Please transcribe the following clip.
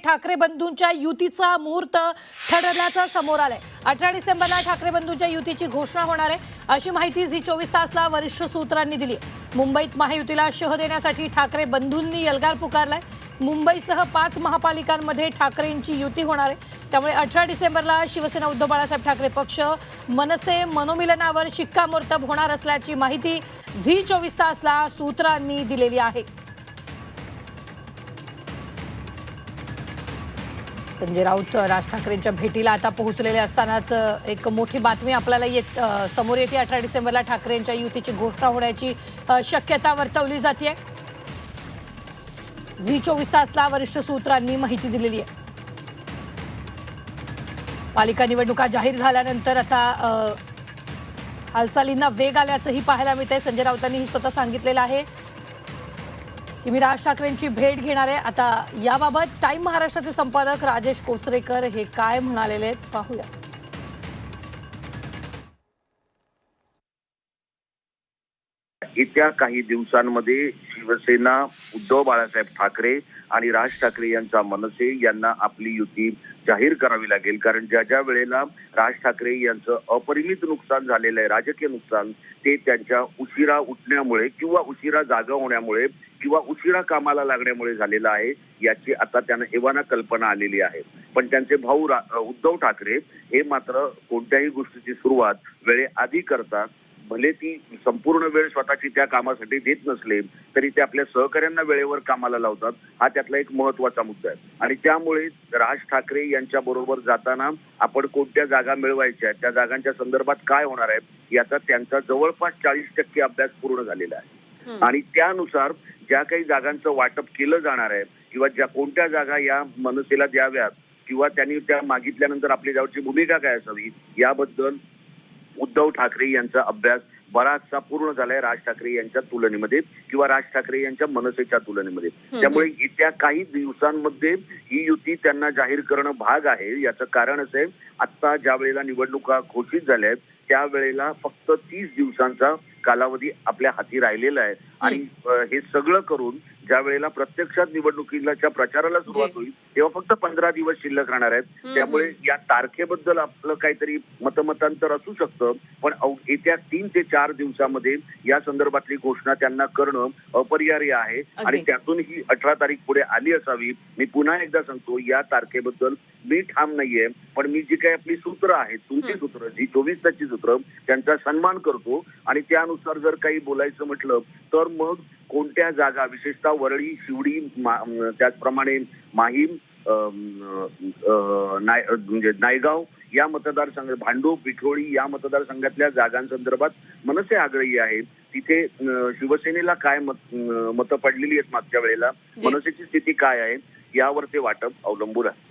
ठाकरे बंधूंच्या युतीचा मुहूर्त ठरल्याचं समोर आलंय। 18 डिसेंबरला ठाकरे बंधूंच्या युतीची घोषणा होणार आहे, अशी माहिती झी 24 तासला वरिष्ठ सूत्रांनी दिली। मुंबईत महायुतीला शह देण्यासाठी ठाकरे बंधूंनी एल्गार पुकारलाय। मुंबईसह 5 महापालिकांमध्ये ठाकरेंची युती होणार आहे, त्यामुळे 18 डिसेंबरला शिवसेना उद्धव बाळासाहेब ठाकरे पक्ष मनसे मनोमिलनावर शिक्कामोर्तब होणार असल्याची माहिती झी 24 तासला सूत्रांनी दिलेली आहे। संजय राऊत राज ठाकरेंच्या भेटीला आता पोहोचलेले असतानाच एक मोठी बातमी आपल्याला समोर येते। 18 डिसेंबरला ठाकरेंच्या युतीची घोषणा होण्याची शक्यता वर्तवली जाते। झी 24 तासला वरिष्ठ सूत्रांनी माहिती दिलेली आहे। पालिका निवडणुका जाहीर झाल्यानंतर आता हालचालींना वेग आल्याचंही पाहायला मिळतंय। संजय राऊतांनी स्वतः सांगितलेलं आहे की मी राज ठाकरेंची भेट घेणार आहे। आता याबाबत टाइम महाराष्ट्राचे संपादक राजेश कोचरेकर हे काय म्हणालेले आहेत पाहूया। येत्या काही दिवसांमध्ये शिवसेना उद्धव बाळासाहेब ठाकरे आणि राज ठाकरे यांचा मनसे यांना आपली युती जाहीर करावी लागेल, कारण ज्या ज्या वेळेला राज ठाकरे यांचं अपरिमित नुकसान झालेलं आहे, राजकीय नुकसान, ते त्यांच्या उशिरा उठण्यामुळे किंवा उशिरा जागा होण्यामुळे किंवा उशिरा कामाला लागण्यामुळे झालेलं आहे, याची आता त्यांना एव्हाना कल्पना आलेली आहे। पण त्यांचे भाऊ उद्धव ठाकरे हे मात्र कोणत्याही गोष्टीची सुरुवात वेळेआधी करतात। भले ती संपूर्ण वेळ स्वतःची त्या कामासाठी देत नसले तरी ते आपल्या सहकाऱ्यांना वेळेवर कामाला लावतात। हा त्यातला एक महत्त्वाचा मुद्दा आहे आणि त्यामुळे राज ठाकरे यांच्या बरोबर जाताना आपण कोणत्या जागा मिळवायच्या, त्या जागांच्या संदर्भात काय होणार आहे याचा त्यांचा जवळपास 40% अभ्यास पूर्ण झालेला आहे आणि त्यानुसार ज्या काही जागांचं वाटप केलं जाणार आहे किंवा ज्या कोणत्या जागा या मनसेला द्याव्यात किंवा त्यांनी त्या मागितल्यानंतर आपली जवळची भूमिका काय असावी याबद्दल उद्धव ठाकरे यांचा अभ्यास बराचसा पूर्ण झालाय राज ठाकरे यांच्या तुलनेमध्ये किंवा राज ठाकरे यांच्या मनसेच्या तुलनेमध्ये। त्यामुळे येत्या काही दिवसांमध्ये ही युती त्यांना जाहीर करणं भाग आहे। याचं कारण असं आहे, आता ज्या वेळेला निवडणुका घोषित झाल्या आहेत त्यावेळेला फक्त 30 दिवसांचा कालावधी आपल्या हाती राहिलेला आहे आणि हे सगळं करून ज्या वेळेला प्रत्यक्षात निवडणुकीच्या प्रचाराला सुरुवात होईल तेव्हा फक्त 15 दिवस शिल्लक राहणार आहेत। त्यामुळे या तारखेबद्दल आपलं काहीतरी मतमतांतर असू शकतं, पण येत्या 3 ते 4 दिवसामध्ये या संदर्भातली घोषणा त्यांना करणं अपरिहार्य आहे आणि त्यातून ही 18 तारीख पुढे आली असावी। मी पुन्हा एकदा सांगतो, या तारखेबद्दल मी ठाम नाहीये, पण मी जी काही आपली सूत्र आहेत, तुमची सूत्र, जी 24 तासची सूत्र, त्यांचा सन्मान करतो आणि त्यानुसार जर काही बोलायचं म्हटलं तर मग कोणत्या जागा, विशेषतः वरळी, शिवडी, त्याचप्रमाणे माहीम, म्हणजे नायगाव या मतदारसंघ, भांडूप, विठोळी या मतदारसंघातल्या जागांसंदर्भात मनसे आग्रही आहे। तिथे शिवसेनेला काय मतं पडलेली आहेत मागच्या वेळेला, मनसेची स्थिती काय आहे यावर ते वाटप अवलंबून आहे।